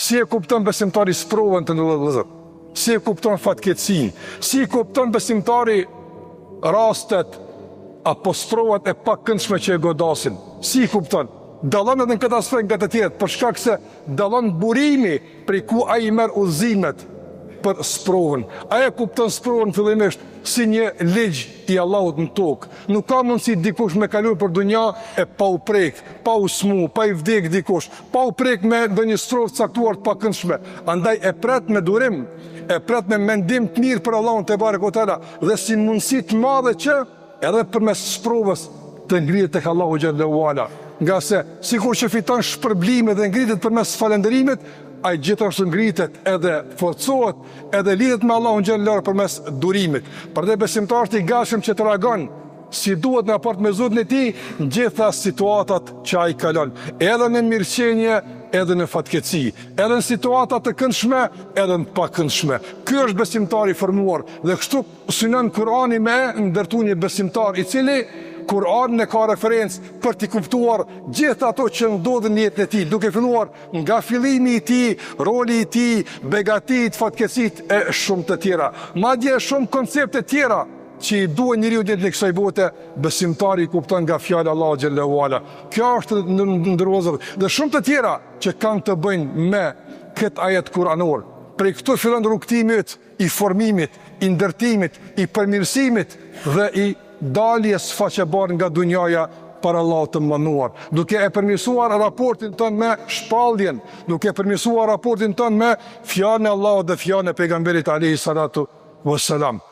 Si e kupton besimtari sprovën të ndëllëzër? Si e kupton fatkeqësinë? Si e kupton besimtari rastet apo sprovat e pakëndshme që e godasin? Si i kupton? Dallon edhe në këtë aspekt nga të tjerët, për shkak se dallon burimi prej ku ai merr udhëzimet për sprovën. Ai e kupton sprovën fillimisht si një ligj i Allahut në tokë. Nuk ka mundësi dikush me kaluar për dunja e pa u prek, pa u smu, pa i vdek dikush, pa u prek me ndonjë sprovë caktuar të pakëndshme. Andaj e pret me durim, e pret me mendim të mirë për Allahun te barekuhu teala dhe si mundësi të madhe që edhe përmes sprovës të ngrihet tek Allahu xhallahu ala. Nga se sikur që fiton shpërblime dhe ngritet përmes falënderimit, ai gjithashtu ngritet edhe forcohet edhe lidhet me Allahun xhallahu përmes durimit. Prandaj besimtari i gatshëm që të reagon si duhet në raport me Zotin e tij në gjitha situatat që ai kalon, edhe në mirëqenie, edhe në fatkeqësi, edhe në situata të këndshme, edhe në pakëndshme. Ky është besimtari i formuar dhe kështu synon Kurani me ndërtu një besimtar i cili Kur'ani e ka referencë për t'i kuptuar gjithë ato që ndodhin në jetën e tij, duke filluar nga fillimi i tij, roli i tij, begatit, fatkeqësitë e shumë të tjera. Madje shumë koncepte të tjera që i duhet njeriu në kësaj bote, besimtari i kupton nga fjala e Allahut xhallahu ala. Kjo është ndërozë dhe shumë të tjera që kanë të bëjnë me këtë ajet kuranor. Prej këtu fillon rrugtimi i formimit, i ndërtimit, i përmirësimit dhe i daljes faqebar nga dunjaja për Allahut të mënduar, duke e përmirësuar raportin tonë me shpalljen, duke e përmirësuar raportin tonë me fjalën e Allahut dhe fjalën e pejgamberit alayhi salatu wassalam.